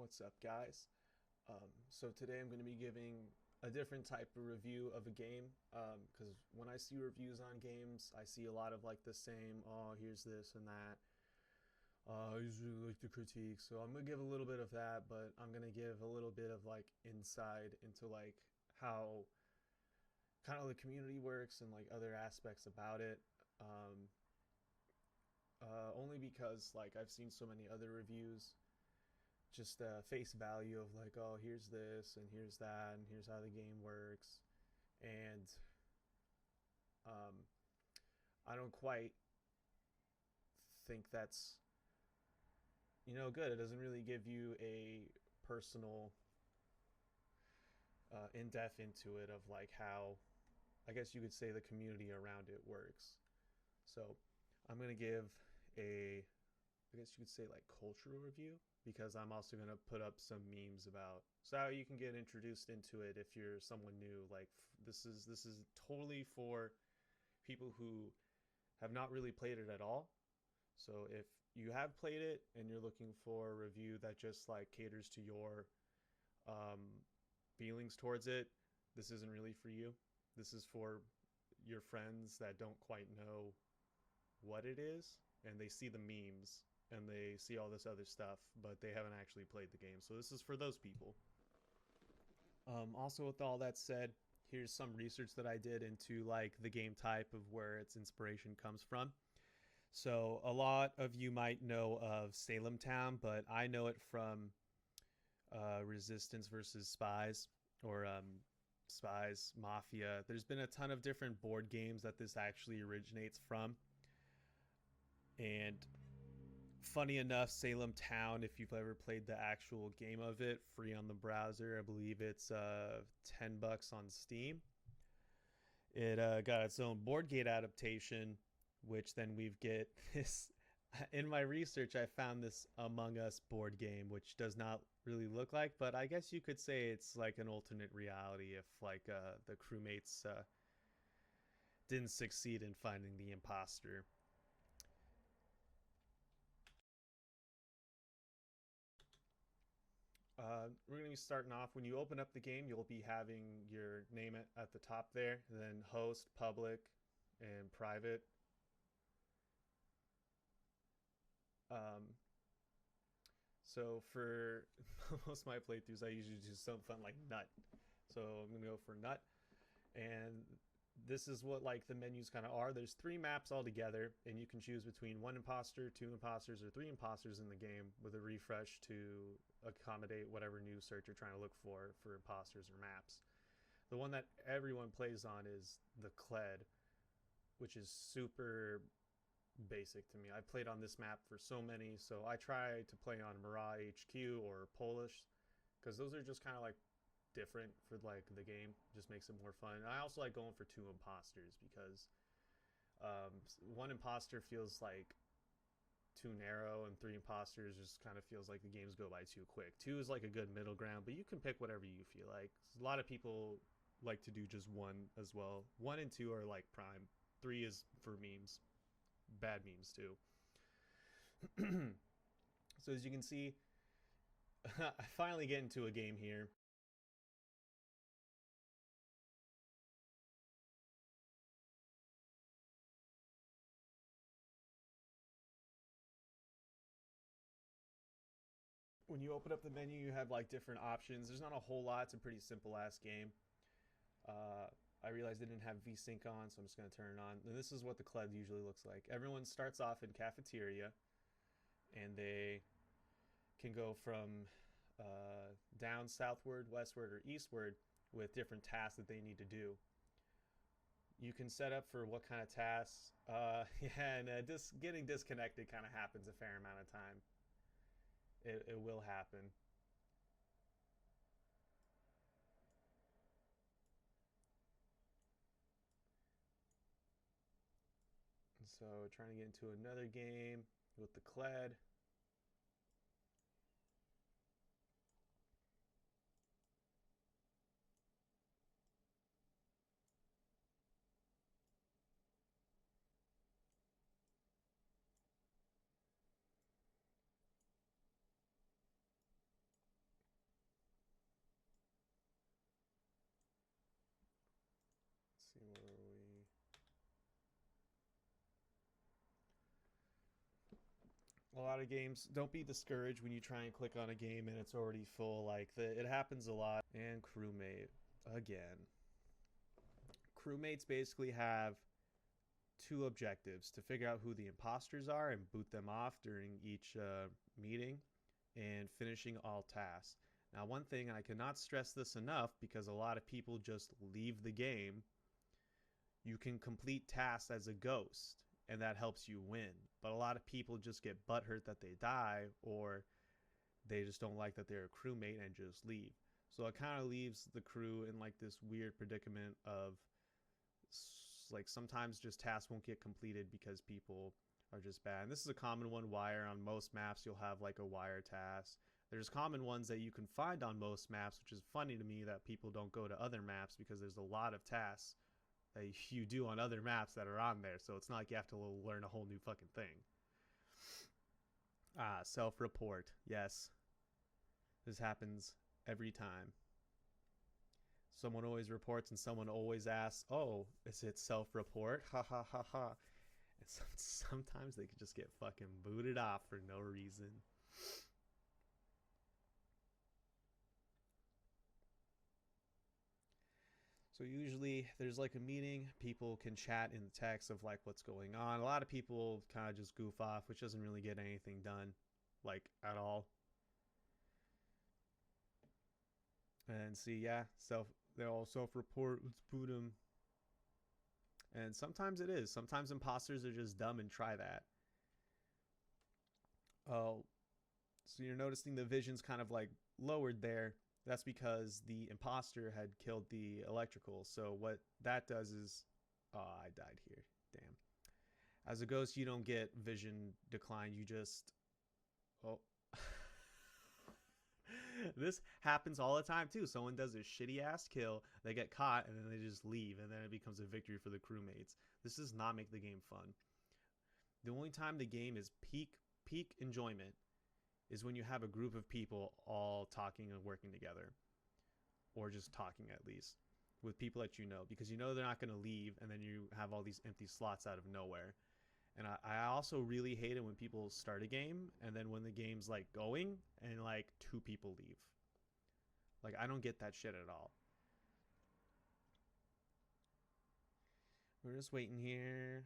What's up, guys? So today I'm going to be giving a different type of review of a game because when I see reviews on games, I see a lot of like the same, oh, here's this and that. I usually like the critique, so I'm going to give a little bit of that, but I'm going to give a little bit of like insight into like how kind of the community works and like other aspects about it. Um, Only because like I've seen so many other reviews just face value of like, oh, here's this and here's that and here's how the game works, and um, I don't quite think that's good. It doesn't really give you a personal in depth into it of like how I guess you could say the community around it works. So I'm gonna give a I guess you could say like cultural review because I'm also gonna put up some memes about so how you can get introduced into it if you're someone new. Like this is totally for people who have not really played it at all. So if you have played it and you're looking for a review that just like caters to your um, feelings towards it, this isn't really for you. This is for your friends that don't quite know what it is and they see the memes and they see all this other stuff, but they haven't actually played the game. So this is for those people. Also, with all that said, here's some research that I did into like the game type of where its inspiration comes from. So a lot of you might know of Salem Town, but I know it from Resistance versus Spies or Spies Mafia. There's been a ton of different board games that this actually originates from, and funny enough, Salem Town, if you've ever played the actual game of it, free on the browser. I believe it's $10 on Steam. It got its own board game adaptation, which then we get this. In my research, I found this Among Us board game, which does not really look like, but I guess you could say it's like an alternate reality if like the crewmates didn't succeed in finding the imposter. We're going to be starting off. When you open up the game, you'll be having your name at the top there, then host, public, and private. Um, so for most of my playthroughs, I usually do something fun like nut. So I'm going to go for nut. And this is what like the menus kind of are. There's three maps altogether, and you can choose between one imposter, two imposters, or three imposters in the game with a refresh to accommodate whatever new search you're trying to look for imposters or maps. The one that everyone plays on is the Cled, which is super basic to me. I played on this map for so many, so I try to play on Marat HQ or Polish because those are just kind of like different for like the game. Just makes it more fun. And I also like going for two imposters because one imposter feels like too narrow, and three imposters just kind of feels like the games go by too quick. Two is like a good middle ground, but you can pick whatever you feel like. A lot of people like to do just one as well. One and two are like prime. Three is for memes, bad memes too. So as you can see, I finally get into a game here. When you open up the menu, you have like different options. There's not a whole lot. It's a pretty simple ass game. Uh, I realized I didn't have VSync on, so I'm just going to turn it on. And this is what the CLED usually looks like. Everyone starts off in cafeteria, and they can go from down southward, westward, or eastward with different tasks that they need to do. You can set up for what kind of tasks. Yeah, and getting disconnected kind of happens a fair amount of time. It will happen. So trying to get into another game with the CLED. A lot of games, don't be discouraged when you try and click on a game and it's already full. It happens a lot. And crewmate again. Crewmates basically have two objectives: to figure out who the imposters are and boot them off during each meeting, and finishing all tasks. Now, one thing, I cannot stress this enough because a lot of people just leave the game, you can complete tasks as a ghost, and that helps you win. But a lot of people just get butthurt that they die, or they just don't like that they're a crewmate and just leave. So it kind of leaves the crew in like this weird predicament of like sometimes just tasks won't get completed because people are just bad. And this is a common one. Wire, on most maps you'll have like a wire task. There's common ones that you can find on most maps, which is funny to me that people don't go to other maps because there's a lot of tasks that you do on other maps that are on there. So it's not like you have to learn a whole new fucking thing. Self-report. Yes. This happens every time. Someone always reports and someone always asks, oh, is it self-report? Ha ha ha ha. And sometimes they could just get fucking booted off for no reason. So usually there's like a meeting, people can chat in the text of like what's going on. A lot of people kind of just goof off, which doesn't really get anything done, like at all. And see, yeah, they all self-report. Let's boot them. And sometimes it is. Sometimes imposters are just dumb and try that. Oh, so you're noticing the vision's kind of like lowered there. That's because the imposter had killed the electrical. So what that does is, oh, I died here. Damn. As a ghost, you don't get vision decline. You just, oh. This happens all the time too. Someone does a shitty ass kill, they get caught, and then they just leave, and then it becomes a victory for the crewmates. This does not make the game fun. The only time the game is peak enjoyment is when you have a group of people all talking and working together, or just talking at least with people that you know, because you know they're not going to leave, and then you have all these empty slots out of nowhere. And I also really hate it when people start a game and then when the game's like going and like two people leave. Like, I don't get that shit at all. We're just waiting here.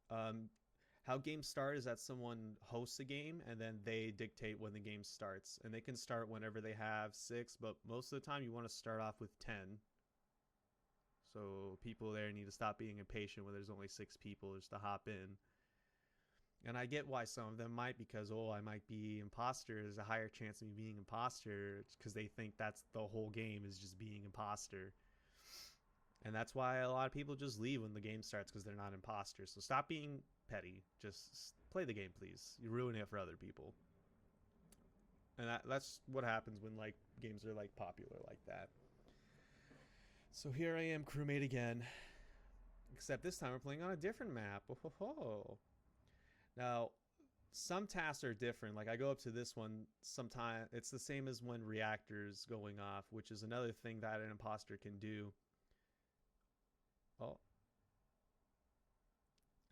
How games start is that someone hosts a game and then they dictate when the game starts. And they can start whenever they have 6, but most of the time you want to start off with 10. So people there need to stop being impatient when there's only 6 people just to hop in. And I get why some of them might, because, oh, I might be imposter. There's a higher chance of me being imposter because they think that's the whole game is just being imposter. And that's why a lot of people just leave when the game starts, because they're not imposters. So stop being petty. Just play the game, please. You ruin it for other people. And that's what happens when like games are like popular like that. So here I am, crewmate again. Except this time we're playing on a different map. Oh. Now, some tasks are different. Like I go up to this one, sometime it's the same as when reactors going off, which is another thing that an imposter can do. Oh.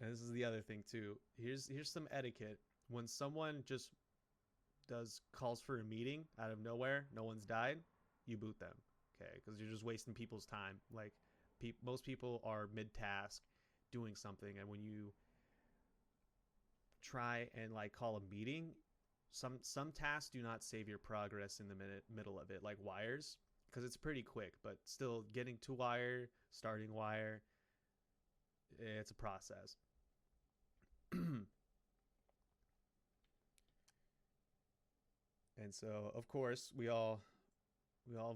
And this is the other thing too. Here's some etiquette. When someone just calls for a meeting out of nowhere, no one's died, you boot them. Okay, because you're just wasting people's time. Like most people are mid-task doing something, and when you try and like call a meeting, some tasks do not save your progress in the middle of it, like wires, because it's pretty quick, but still getting to wire, starting wire, it's a process. And so of course we all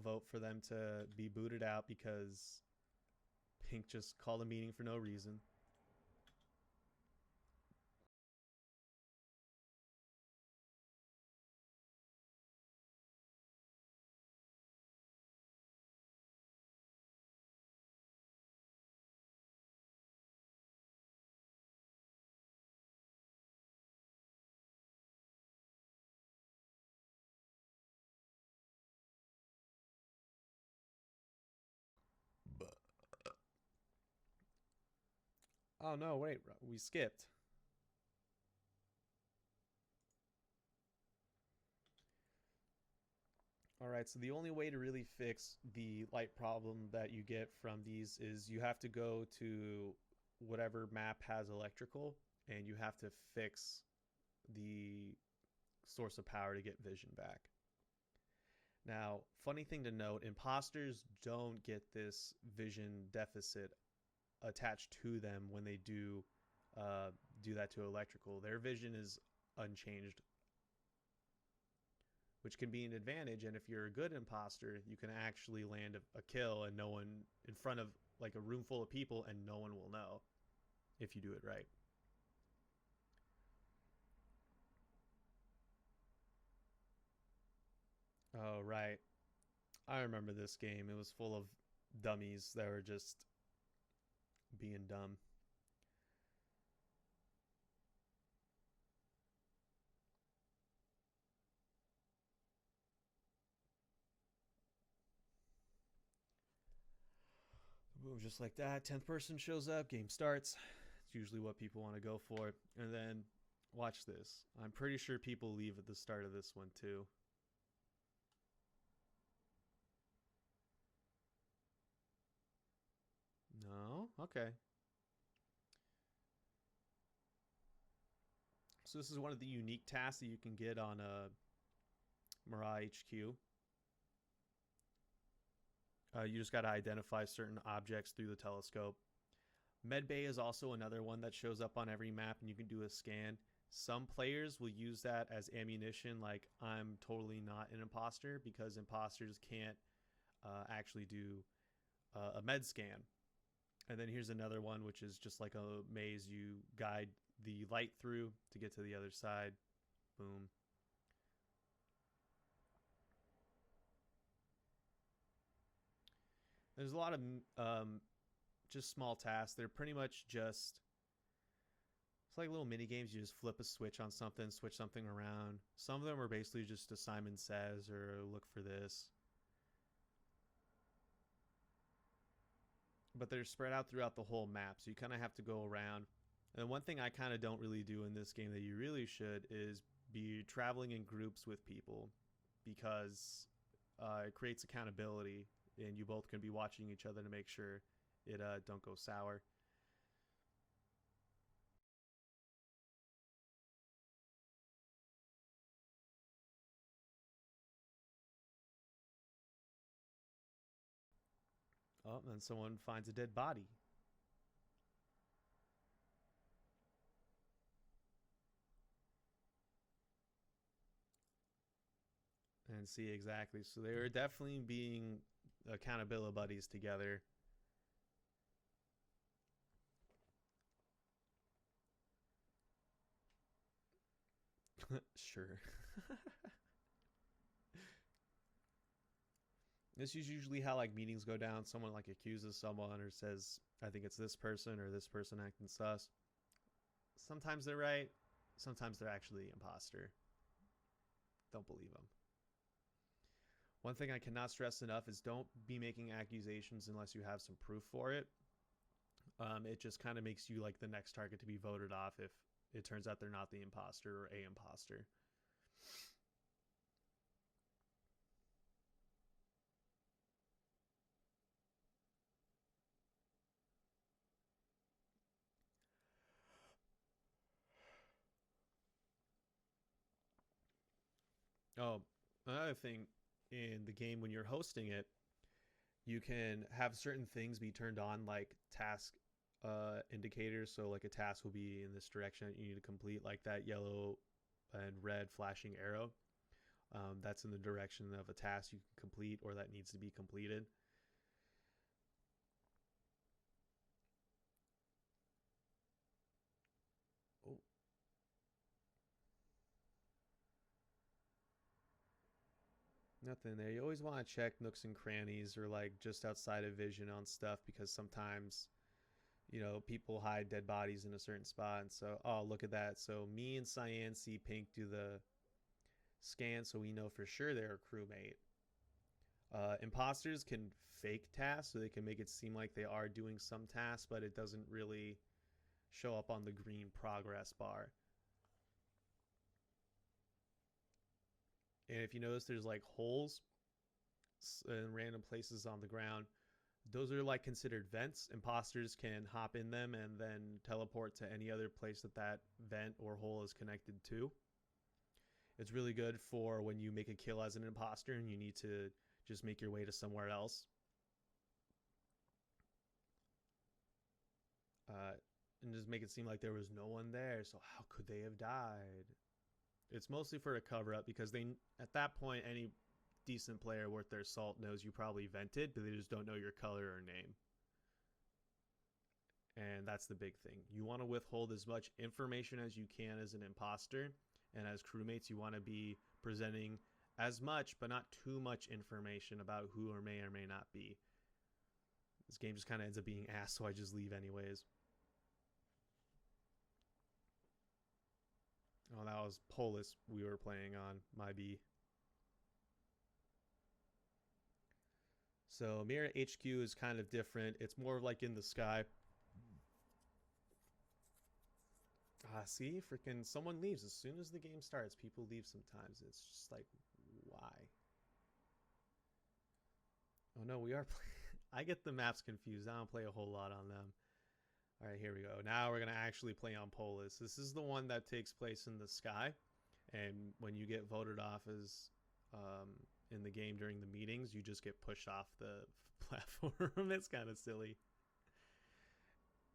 vote for them to be booted out because Pink just called a meeting for no reason. Oh no, wait, we skipped. All right, so the only way to really fix the light problem that you get from these is you have to go to whatever map has electrical and you have to fix the source of power to get vision back. Now, funny thing to note, imposters don't get this vision deficit attached to them when they do that to electrical. Their vision is unchanged, which can be an advantage. And if you're a good imposter, you can actually land a kill and no one in front of like a room full of people and no one will know if you do it right. Oh, right. I remember this game. It was full of dummies that were just being dumb. Boom, just like that. 10th person shows up, game starts. It's usually what people want to go for. And then watch this. I'm pretty sure people leave at the start of this one too. No? Okay. So this is one of the unique tasks that you can get on a Mirai HQ. You just got to identify certain objects through the telescope. Medbay is also another one that shows up on every map and you can do a scan. Some players will use that as ammunition, like I'm totally not an imposter because imposters can't actually do a med scan. And then here's another one, which is just like a maze. You guide the light through to get to the other side. Boom. There's a lot of just small tasks. They're pretty much just it's like little mini games. You just flip a switch on something, switch something around. Some of them are basically just a Simon Says or look for this. But they're spread out throughout the whole map, so you kind of have to go around. And one thing I kind of don't really do in this game that you really should is be traveling in groups with people because it creates accountability, and you both can be watching each other to make sure it don't go sour. Oh, and then someone finds a dead body. And see exactly. So they were definitely being accountability buddies together. Sure. This is usually how like meetings go down. Someone like accuses someone or says, "I think it's this person" or "this person acting sus." Sometimes they're right. Sometimes they're actually imposter. Don't believe them. One thing I cannot stress enough is don't be making accusations unless you have some proof for it. It just kind of makes you like the next target to be voted off if it turns out they're not the imposter or a imposter. Oh, another thing in the game when you're hosting it, you can have certain things be turned on, like task indicators. So, like a task will be in this direction that you need to complete, like that yellow and red flashing arrow. That's in the direction of a task you can complete or that needs to be completed. Oh, nothing there. You always want to check nooks and crannies or like just outside of vision on stuff because sometimes people hide dead bodies in a certain spot. And so, oh, look at that. So me and Cyan see Pink do the scan, so we know for sure they're a crewmate. Imposters can fake tasks, so they can make it seem like they are doing some tasks, but it doesn't really show up on the green progress bar. And if you notice, there's like holes. in random places on the ground. Those are like considered vents. Imposters can hop in them and then teleport to any other place that that vent or hole is connected to. It's really good for when you make a kill as an imposter and you need to just make your way to somewhere else. And just make it seem like there was no one there. So how could they have died? It's mostly for a cover up because they, at that point, any decent player worth their salt knows you probably vented, but they just don't know your color or name. And that's the big thing. You want to withhold as much information as you can as an imposter, and as crewmates, you want to be presenting as much, but not too much information about who or may not be. This game just kind of ends up being ass, so I just leave anyways. Oh, that was Polis we were playing on, my B. So Mirror HQ is kind of different. It's more like in the sky. See, freaking someone leaves as soon as the game starts. People leave sometimes. It's just like, why? Oh no, we are playing. I get the maps confused. I don't play a whole lot on them. All right, here we go. Now we're going to actually play on Polis. This is the one that takes place in the sky. And when you get voted off as in the game during the meetings, you just get pushed off the platform. It's kind of silly.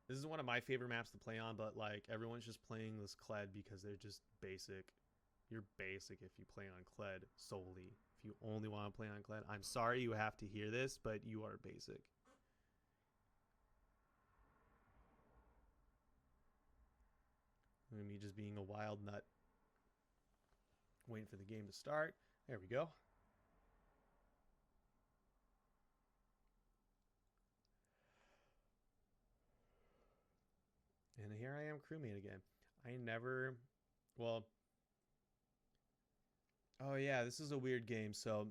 This is one of my favorite maps to play on, but like everyone's just playing this Kled because they're just basic. You're basic if you play on Kled solely. If you only want to play on Kled, I'm sorry you have to hear this, but you are basic. And me just being a wild nut. Waiting for the game to start. There we go. And here I am, crewmate again. I never, well, oh yeah, this is a weird game. So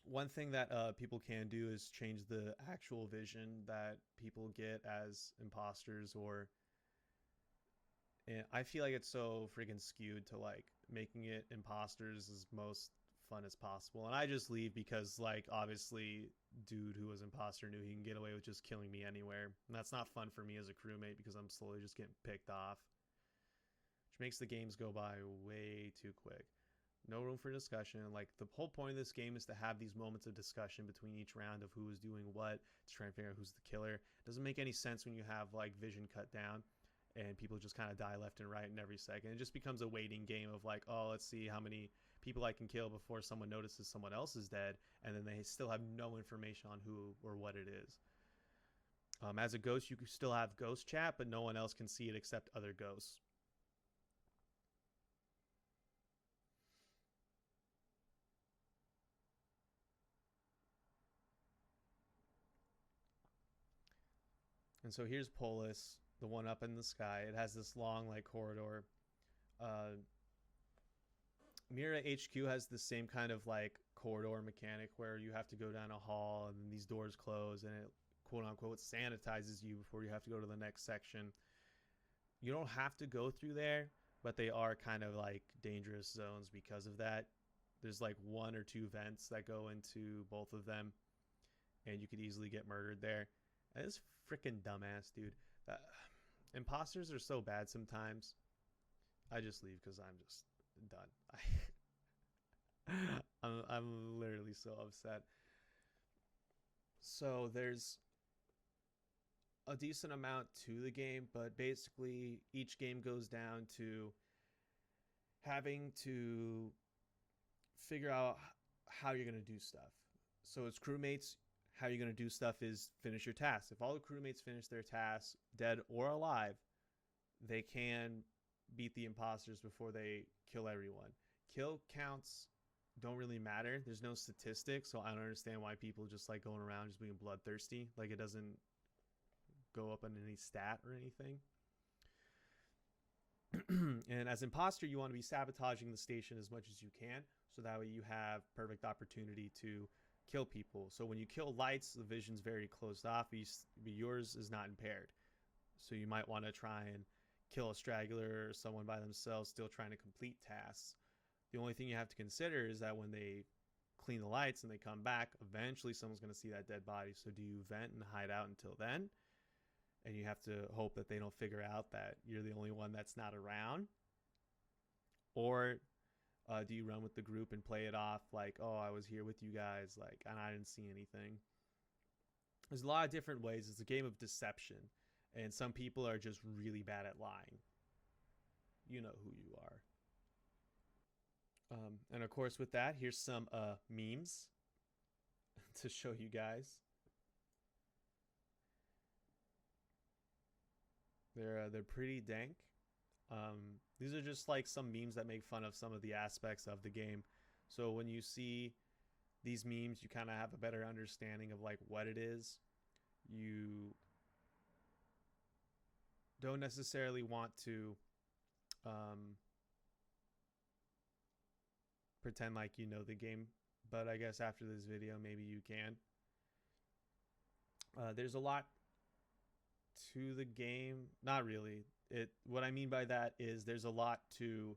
one thing that people can do is change the actual vision that people get as imposters, or and I feel like it's so freaking skewed to like making it imposters as most fun as possible. And I just leave because like obviously dude who was imposter knew he can get away with just killing me anywhere. And that's not fun for me as a crewmate because I'm slowly just getting picked off. Which makes the games go by way too quick. No room for discussion. Like the whole point of this game is to have these moments of discussion between each round of who is doing what, to try and figure out who's the killer. It doesn't make any sense when you have like vision cut down and people just kind of die left and right in every second. It just becomes a waiting game of like, oh, let's see how many people I can kill before someone notices someone else is dead, and then they still have no information on who or what it is. As a ghost, you can still have ghost chat, but no one else can see it except other ghosts. And so here's Polis, the one up in the sky. It has this long like corridor. Mira HQ has the same kind of like corridor mechanic where you have to go down a hall and then these doors close and it quote unquote sanitizes you before you have to go to the next section. You don't have to go through there, but they are kind of like dangerous zones because of that. There's like 1 or 2 vents that go into both of them and you could easily get murdered there. And it's freaking dumbass, dude. Imposters are so bad sometimes. I just leave because I'm just done. I'm literally so upset. So there's a decent amount to the game, but basically each game goes down to having to figure out how you're going to do stuff. So as crewmates, how you're going to do stuff is finish your tasks. If all the crewmates finish their tasks, dead or alive, they can beat the imposters before they kill everyone. Kill counts don't really matter. There's no statistics, so I don't understand why people just like going around just being bloodthirsty. Like it doesn't go up on any stat or anything. And as imposter, you want to be sabotaging the station as much as you can, so that way you have perfect opportunity to kill people. So when you kill lights, the vision's very closed off, but yours is not impaired. So you might want to try and kill a straggler or someone by themselves still trying to complete tasks. The only thing you have to consider is that when they clean the lights and they come back, eventually someone's going to see that dead body. So do you vent and hide out until then? And you have to hope that they don't figure out that you're the only one that's not around? Or do you run with the group and play it off like, oh, I was here with you guys, like, and I didn't see anything? There's a lot of different ways. It's a game of deception, and some people are just really bad at lying. You know who you are. And of course, with that, here's some memes to show you guys. They're pretty dank. These are just like some memes that make fun of some of the aspects of the game. So when you see these memes, you kind of have a better understanding of like what it is. You don't necessarily want to pretend like you know the game, but I guess after this video, maybe you can. There's a lot to the game. Not really. What I mean by that is there's a lot to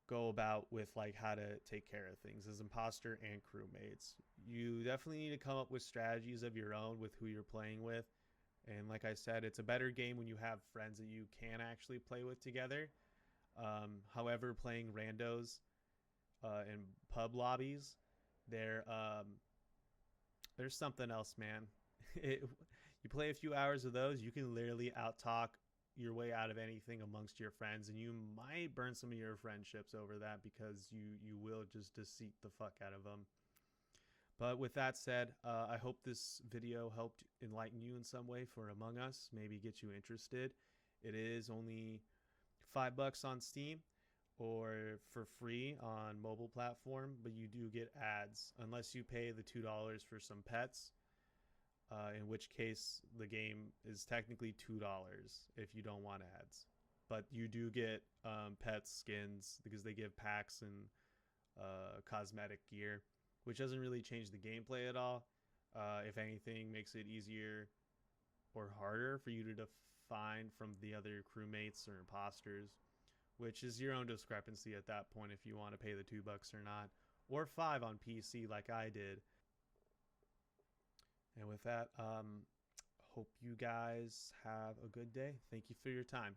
go about with like how to take care of things as imposter and crewmates. You definitely need to come up with strategies of your own with who you're playing with. And like I said, it's a better game when you have friends that you can actually play with together. However, playing randos in pub lobbies, there's something else, man. You play a few hours of those, you can literally out-talk your way out of anything amongst your friends, and you might burn some of your friendships over that because you will just deceit the fuck out of them. But with that said, I hope this video helped enlighten you in some way for Among Us, maybe get you interested. It is only $5 on Steam or for free on mobile platform, but you do get ads unless you pay the $2 for some pets. In which case the game is technically $2 if you don't want ads. But you do get pets, skins, because they give packs and cosmetic gear, which doesn't really change the gameplay at all. If anything, makes it easier or harder for you to define from the other crewmates or imposters, which is your own discrepancy at that point if you want to pay the $2 or not, or $5 on PC like I did. And with that, hope you guys have a good day. Thank you for your time.